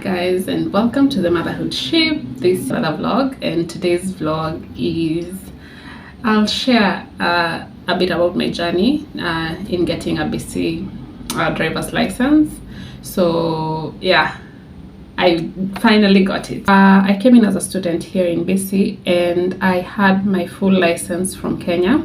Guys, and welcome to the Motherhood Ship. This is another vlog, and today's vlog is I'll share a bit about my journey in getting a BC driver's license. So yeah, I finally got it. I came in as a student here in BC, and I had my full license from Kenya.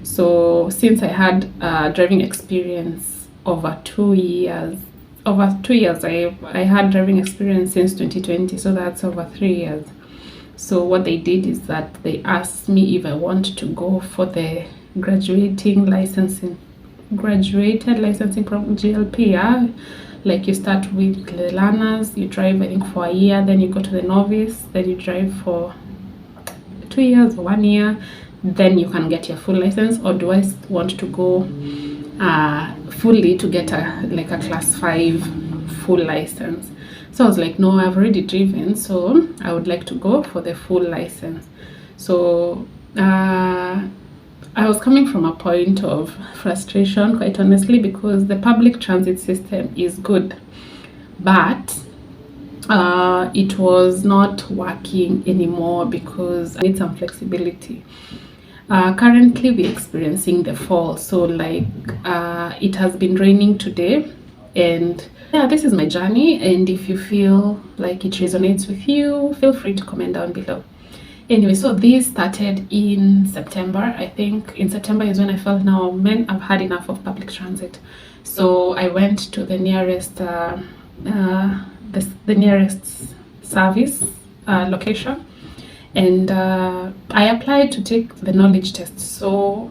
So since I had driving experience over 2 years, I had driving experience since 2020, so that's over 3 years. So what they did is that they asked me if I want to go for the graduated licensing program, GLP. Yeah, like you start with the learners, you drive I think for a year, then you go to the novice, then you drive for 2 years or 1 year, then you can get your full license. Or do I want to go fully to get a class 5 full license? So I was like, no, I've already driven, so I would like to go for the full license. So I was coming from a point of frustration, quite honestly, because the public transit system is good, but it was not working anymore because I need some flexibility. Currently we're experiencing the fall, so it has been raining today, and yeah, this is my journey, and if you feel like it resonates with you, feel free to comment down below. Anyway, so this started in September. I think in September is when I felt, now man, I've had enough of public transit. So I went to the nearest nearest service location, and I applied to take the knowledge test. So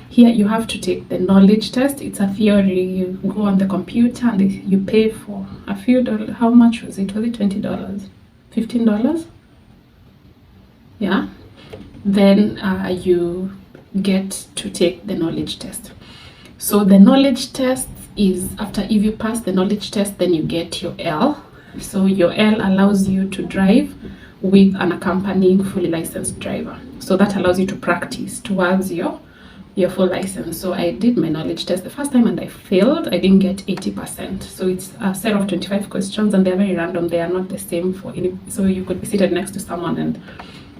here you have to take the knowledge test. It's a theory. You go on the computer and you pay for a few dollars. How much was it? Was it $20? $15? Yeah. Then you get to take the knowledge test. So the knowledge test is if you pass the knowledge test, then you get your L. So your L allows you to drive with an accompanying fully licensed driver. So that allows you to practice towards your full license. So I did my knowledge test the first time and I failed. I didn't get 80%. So it's a set of 25 questions and they're very random. They are not the same for any. So you could be seated next to someone, and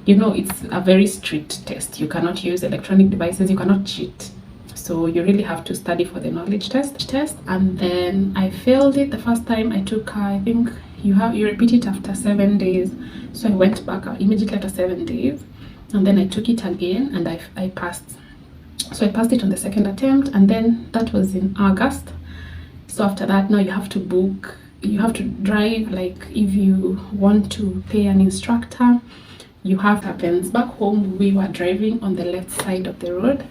it's a very strict test. You cannot use electronic devices. You cannot cheat. So you really have to study for the knowledge test. And then I failed it the first time. I took, I think you repeat it after 7 days. So I went back immediately after 7 days, and then I took it again, and I passed. So I passed it on the second attempt, and then that was in August. So after that, now you have to book, you have to drive, like if you want to pay an instructor, you have happens. Back home, we were driving on the left side of the road,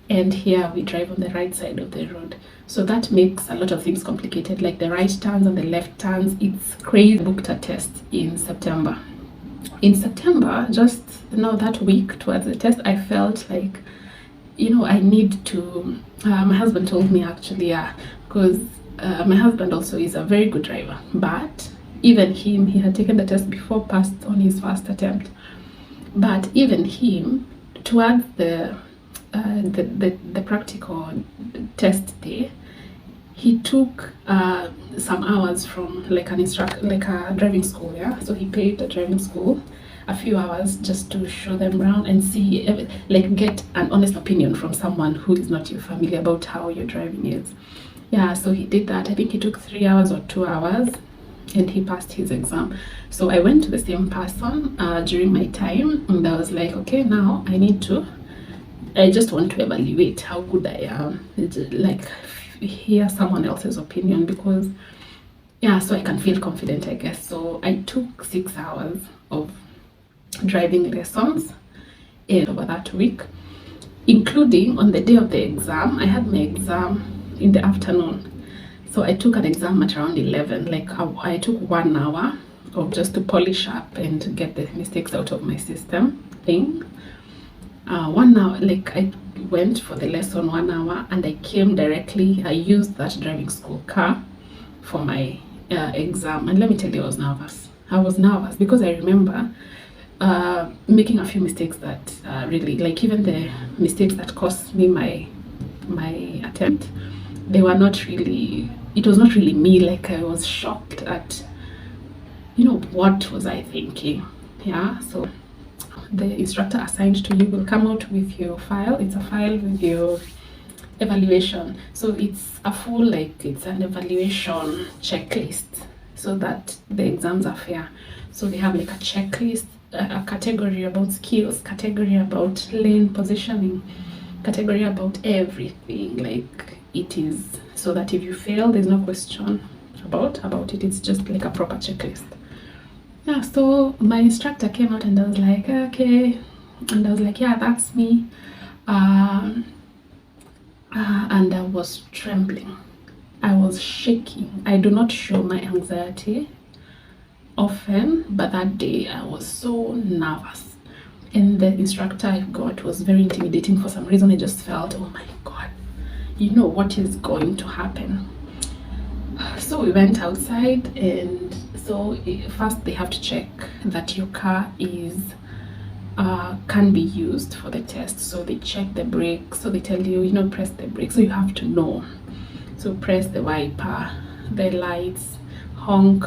and here we drive on the right side of the road. So that makes a lot of things complicated, like the right turns and the left turns. It's crazy. I booked a test in September. In September, just that week towards the test, I felt like, I need to, my husband told me actually, because my husband also is a very good driver, but even him, he had taken the test before, passed on his first attempt. But even him, towards the practical test day, he took some hours from like a driving school. Yeah, so he paid a driving school a few hours just to show them around and see, get an honest opinion from someone who is not your family about how your driving is. Yeah, so he did that. I think he took 3 hours or 2 hours, and he passed his exam. So I went to the same person during my time, and I was like, okay, now I just want to evaluate how good I am, hear someone else's opinion, because so I can feel confident, I guess. So I took 6 hours of driving lessons over that week, including on the day of the exam. I had my exam in the afternoon, so I took an exam at around 11. I took 1 hour of just to polish up and get the mistakes out of my system thing. 1 hour, I went for the lesson 1 hour, and I came directly. I used that driving school car for my exam, and let me tell you, I was nervous because I remember making a few mistakes that really, even the mistakes that cost me my attempt, they were not really it was not really me. Like, I was shocked at, you know, what was I thinking. Yeah, so the instructor assigned to you will come out with your file. It's a file with your evaluation. So it's a full, like, it's an evaluation checklist so that the exams are fair. So they have like a checklist, a category about skills, category about lane positioning, category about everything. Like, it is so that if you fail, there's no question about it. It's just like a proper checklist. Yeah, so my instructor came out and I was like, okay, and I was like, yeah, that's me. And I was trembling. I was shaking. I do not show my anxiety often, but that day I was so nervous. And the instructor I got was very intimidating for some reason. I just felt, oh my God, you know what is going to happen. So we went outside, and so first they have to check that your car is can be used for the test. So they check the brake. So they tell you, you know, press the brake. So you have to know. So press the wiper, the lights, honk,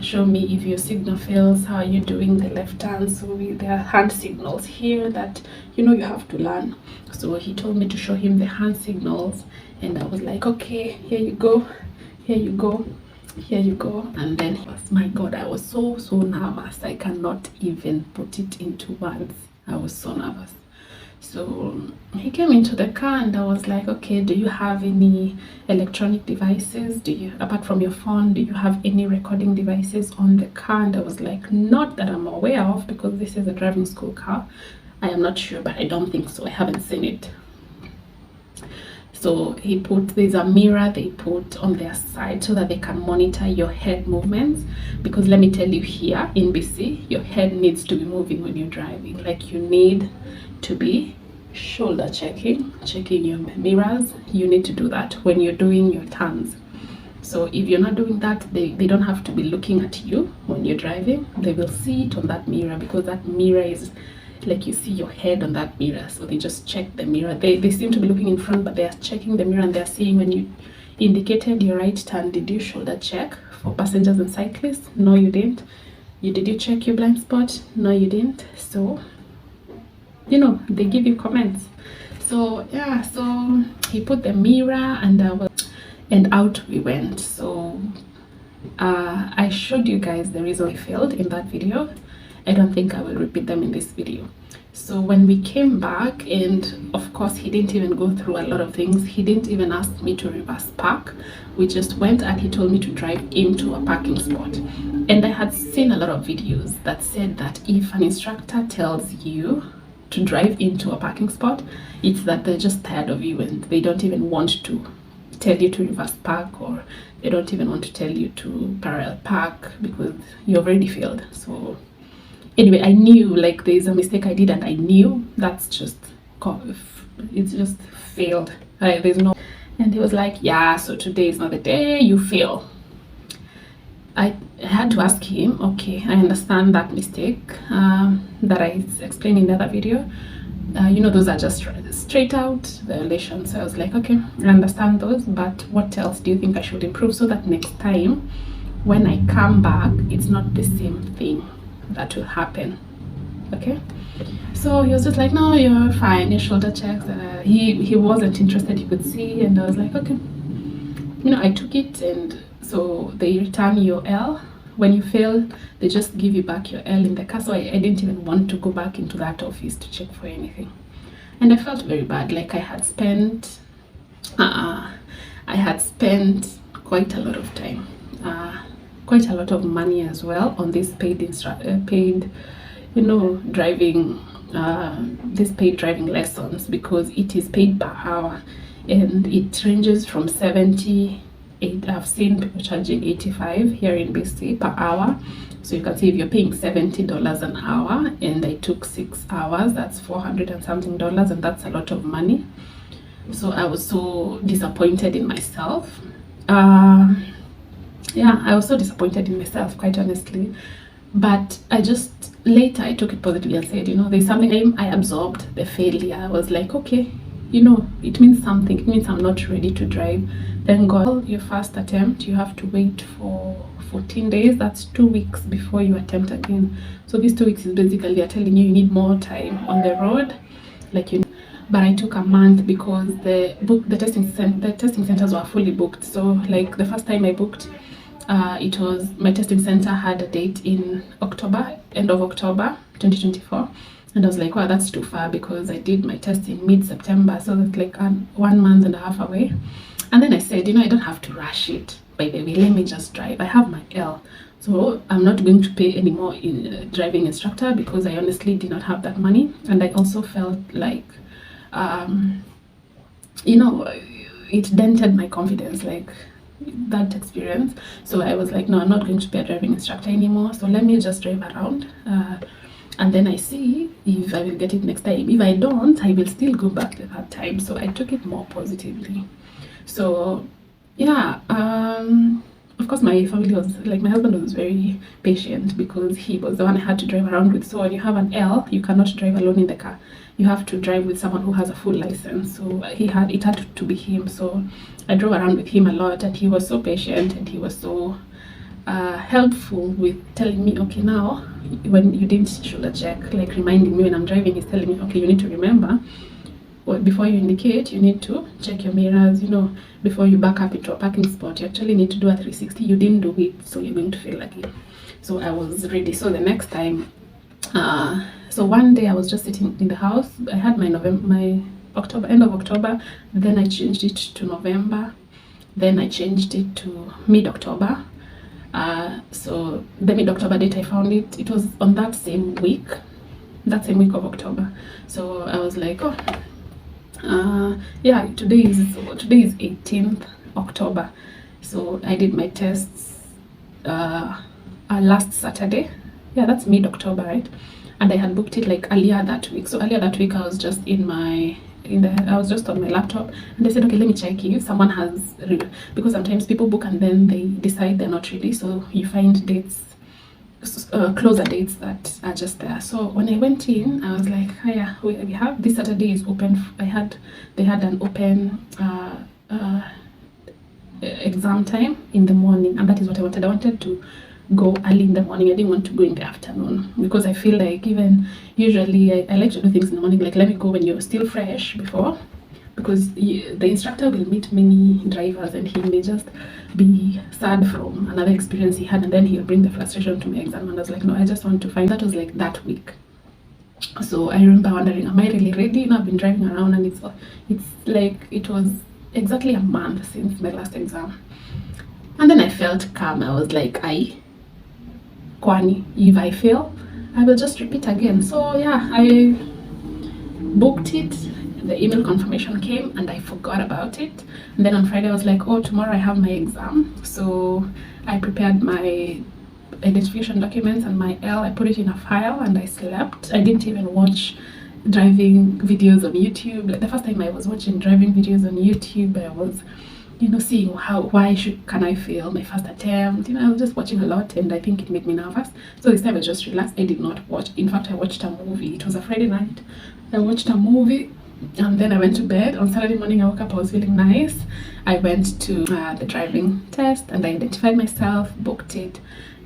show me if your signal fails, how are you doing the left turn. So there are hand signals here that, you know, you have to learn. So he told me to show him the hand signals, and I was like, okay, here you go, here you go, here you go. And then it was, my God, I was so nervous. I cannot even put it into words. I was so nervous. So he came into the car and I was like, okay, do you have any electronic devices? Do you, apart from your phone, do you have any recording devices on the car? And I was like, not that I'm aware of, because this is a driving school car. I am not sure, but I don't think so. I haven't seen it. So he put, there's a mirror they put on their side so that they can monitor your head movements. Because let me tell you, here in BC, your head needs to be moving when you're driving. Like, you need to be shoulder checking your mirrors. You need to do that when you're doing your turns. So if you're not doing that, they don't have to be looking at you when you're driving. They will see it on that mirror, because that mirror is like, you see your head on that mirror. So they just check the mirror. They seem to be looking in front, but they are checking the mirror, and they're seeing when you indicated your right turn, did you shoulder check for passengers and cyclists? No, you didn't. Did you check your blind spot? No, you didn't. So, you know, they give you comments. So yeah, so he put the mirror, and out we went. So I showed you guys the reason I failed in that video. I don't think I will repeat them in this video. So when we came back, and of course he didn't even go through a lot of things. He didn't even ask me to reverse park. We just went, and he told me to drive into a parking spot. And I had seen a lot of videos that said that if an instructor tells you to drive into a parking spot, it's that they're just tired of you and they don't even want to tell you to reverse park, or they don't even want to tell you to parallel park, because you already failed. So anyway, I knew, like, there's a mistake I did, and I knew that's just, it's just failed. There's no. And he was like, yeah, so today is not the day, you fail. I had to ask him, okay, I understand that mistake that I explained in the other video. You know, those are just straight out violations. So I was like, okay, I understand those, but what else do you think I should improve, so that next time when I come back, it's not the same thing that will happen? Okay. So he was just like, no, you're fine, your shoulder checks. He wasn't interested, you could see. And I was like, okay, you know, I took it. And so they return your L. When you fail, they just give you back your L in the car. So I didn't even want to go back into that office to check for anything. And I felt very bad. Like, I had spent quite a lot of time, quite a lot of money as well on this paid, you know, driving, this paid driving lessons, because it is paid per hour, and it ranges from 78. I've seen people charging 85 here in BC per hour. So you can see, if you're paying $70 an hour, and I took 6 hours, that's $400 and something, and that's a lot of money. So I was so disappointed in myself. Yeah, I was so disappointed in myself, quite honestly. But I just, later I took it positively and said, you know, there's something. I absorbed the failure. I was like, okay, you know, it means something. It means I'm not ready to drive Then God, your first attempt, you have to wait for 14 days. That's 2 weeks before you attempt again. So these 2 weeks is basically they're telling you need more time on the road, like you. But I took a month because the testing centers were fully booked. So like the first time I booked, it was my testing center had a date in October, end of October 2024. And I was like, wow, that's too far because I did my test in mid-September, so that's like 1 month and a half away. And then I said, I don't have to rush it. By the way, let me just drive. I have my L, so I'm not going to pay any more in driving instructor because I honestly did not have that money. And I also felt like, it dented my confidence, like that experience. So I was like, no, I'm not going to be a driving instructor anymore. So let me just drive around. And then I see if I will get it next time. If I don't, I will still go back the third time. So I took it more positively. So yeah, of course my family was like, my husband was very patient because he was the one I had to drive around with. So when you have an L, you cannot drive alone in the car. You have to drive with someone who has a full license. So it had to be him. So I drove around with him a lot, and he was so patient and he was so helpful with telling me, okay, now when you didn't shoulder check, like reminding me when I'm driving, he's telling me, okay, you need to remember, well, before you indicate, you need to check your mirrors, before you back up into a parking spot, you actually need to do a 360. You didn't do it, so you're going to feel like it. So I was ready. So the next time, so one day I was just sitting in the house. I had my end of October, then I changed it to November, then I changed it to mid-October. So the mid-October date I found it was on that same week of October. So I was like, yeah, today is 18th October. So I did my tests last Saturday. Yeah, that's mid-October, right? And I had booked it like earlier that week. So earlier that week I was just I was just on my laptop, and they said, okay, let me check if someone has because sometimes people book and then they decide they're not ready, so you find dates, closer dates that are just there. So when I went in, I was like, oh, yeah, we have this Saturday is open. They had an open exam time in the morning, and that is what I wanted. I wanted to go early in the morning. I didn't want to go in the afternoon because I feel like even usually I like to do things in the morning, like let me go when you're still fresh before, because the instructor will meet many drivers and he may just be sad from another experience he had, and then he'll bring the frustration to my exam. And I was like, no, I just want to find. That was like that week. So I remember wondering, am I really ready? I've been driving around, and it's like it was exactly a month since my last exam. And then I felt calm. I was like, kwani, if I fail, I will just repeat again. So yeah, I booked it. The email confirmation came and I forgot about it. And then on Friday I was like, oh, tomorrow I have my exam. So I prepared my identification documents and my L. I put it in a file and I slept. I didn't even watch driving videos on YouTube. Like the first time I was watching driving videos on YouTube, I was seeing can I fail my first attempt. I was just watching a lot, and I think it made me nervous. So this time I just relaxed. I did not watch. In fact, I watched a movie. It was a Friday night. I watched a movie, and then I went to bed. On Saturday morning, I woke up. I was feeling nice. I went to the driving test, and I identified myself, booked it,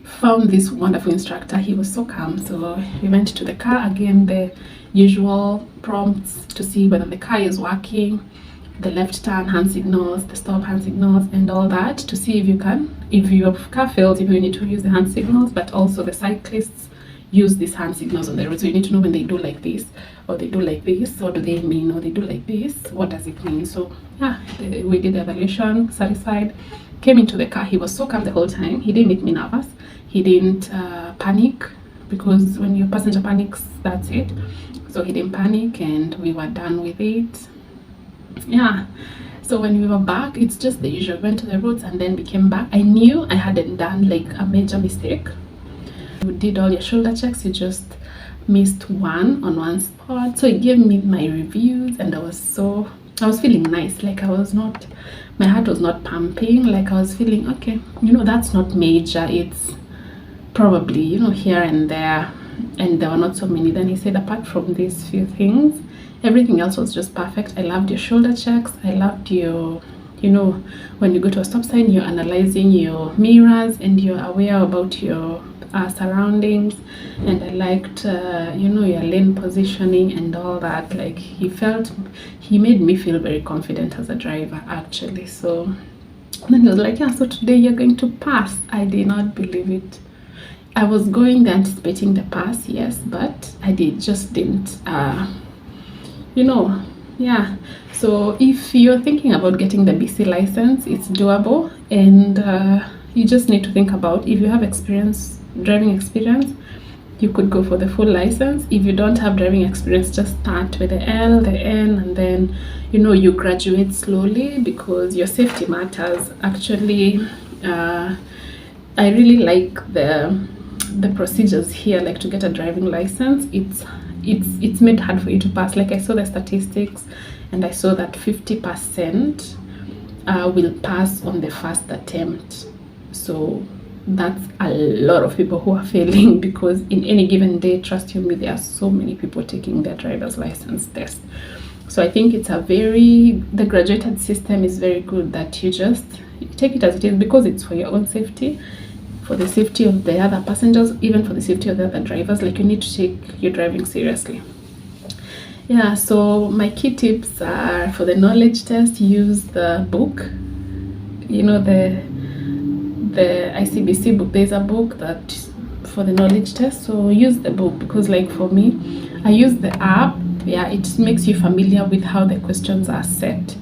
found this wonderful instructor. He was so calm. So we went to the car again. The usual prompts to see whether the car is working, the left turn hand signals, the stop hand signals, and all that, to see if your car fails, you need to use the hand signals. But also the cyclists use these hand signals on the road, so you need to know when they do like this, or they do like this, or do they mean, or they do like this, what does it mean? So yeah, we did the evaluation, satisfied, came into the car. He was so calm the whole time. He didn't make me nervous. He didn't panic, because when your passenger panics, that's it. So he didn't panic, and we were done with it. Yeah, so when we were back, it's just the usual. Went to the roads and then we came back. I knew I hadn't done like a major mistake. You did all your shoulder checks, you just missed one on one spot. So he gave me my reviews, and I was feeling nice. Like my heart was not pumping. Like I was feeling okay, that's not major. It's probably here and there, and there were not so many. Then he said, apart from these few things, everything else was just perfect. I loved your shoulder checks. I loved your you know, when you go to a stop sign, you're analyzing your mirrors and you're aware about your surroundings. And I liked, you know, your lane positioning and all that. Like, he made me feel very confident as a driver, actually. So then he was like, yeah, so today you're going to pass. I did not believe it. I was going there anticipating the pass, yes, but I just didn't, you know, yeah. So if you're thinking about getting the BC license, it's doable, and you just need to think about, if you have driving experience, you could go for the full license. If you don't have driving experience, just start with the L, the N, and then, you know, you graduate slowly, because your safety matters. Actually, I really like the procedures here. Like, to get a driving license, it's made hard for you to pass. Like, I saw the statistics, and I saw that 50% will pass on the first attempt. So that's a lot of people who are failing, because in any given day, trust you me, there are so many people taking their driver's license test. So I think the graduated system is very good, that you just take it as it is, because it's for your own safety, for the safety of the other passengers, even for the safety of the other drivers. Like, you need to take your driving seriously. Yeah, so my key tips are, for the knowledge test, use the book, you know, the ICBC book. There's a book that for the knowledge test, so use the book, because like for me, I use the app. Yeah, it makes you familiar with how the questions are set,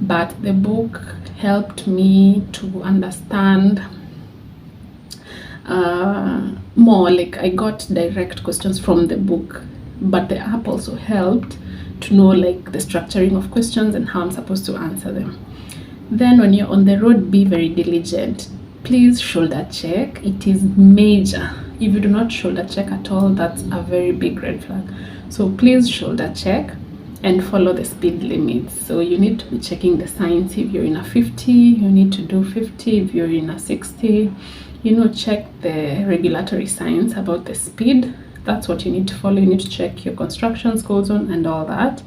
but the book helped me to understand more. Like, I got direct questions from the book, but the app also helped to know, like, the structuring of questions and how I'm supposed to answer them. Then when you're on the road, be very diligent. Please shoulder check. It is major. If you do not shoulder check at all, that's a very big red flag. So please shoulder check and follow the speed limits. So you need to be checking the signs. If you're in a 50, you need to do 50. If you're in a 60, you know, check the regulatory signs about the speed. That's what you need to follow. You need to check your construction school zone and all that.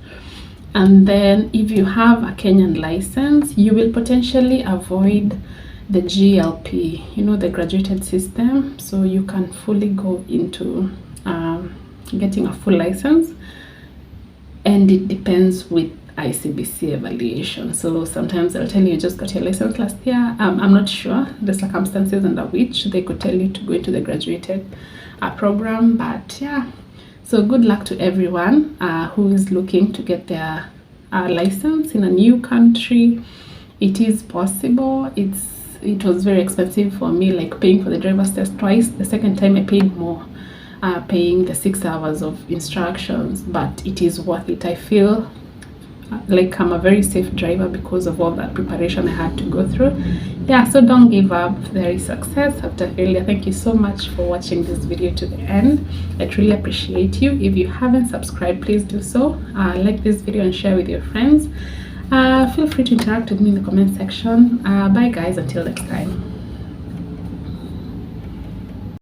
And then if you have a Kenyan license, you will potentially avoid the GLP, you know, the graduated system. So you can fully go into getting a full license, and it depends with ICBC evaluation. So sometimes they'll tell you just got your license last year. I'm not sure the circumstances under which they could tell you to go into the graduated program, but yeah. So good luck to everyone who is looking to get their license in a new country. It is possible. It was very expensive for me, like paying for the driver's test twice. The second time I paid more, paying the 6 hours of instructions, but it is worth it. I feel like I'm a very safe driver because of all that preparation I had to go through. Yeah, so don't give up. There is success after failure. Thank you so much for watching this video to the end. I truly appreciate you. If you haven't subscribed, please do so. Like this video and share with your friends. Feel free to interact with me in the comment section. Bye guys, until next time.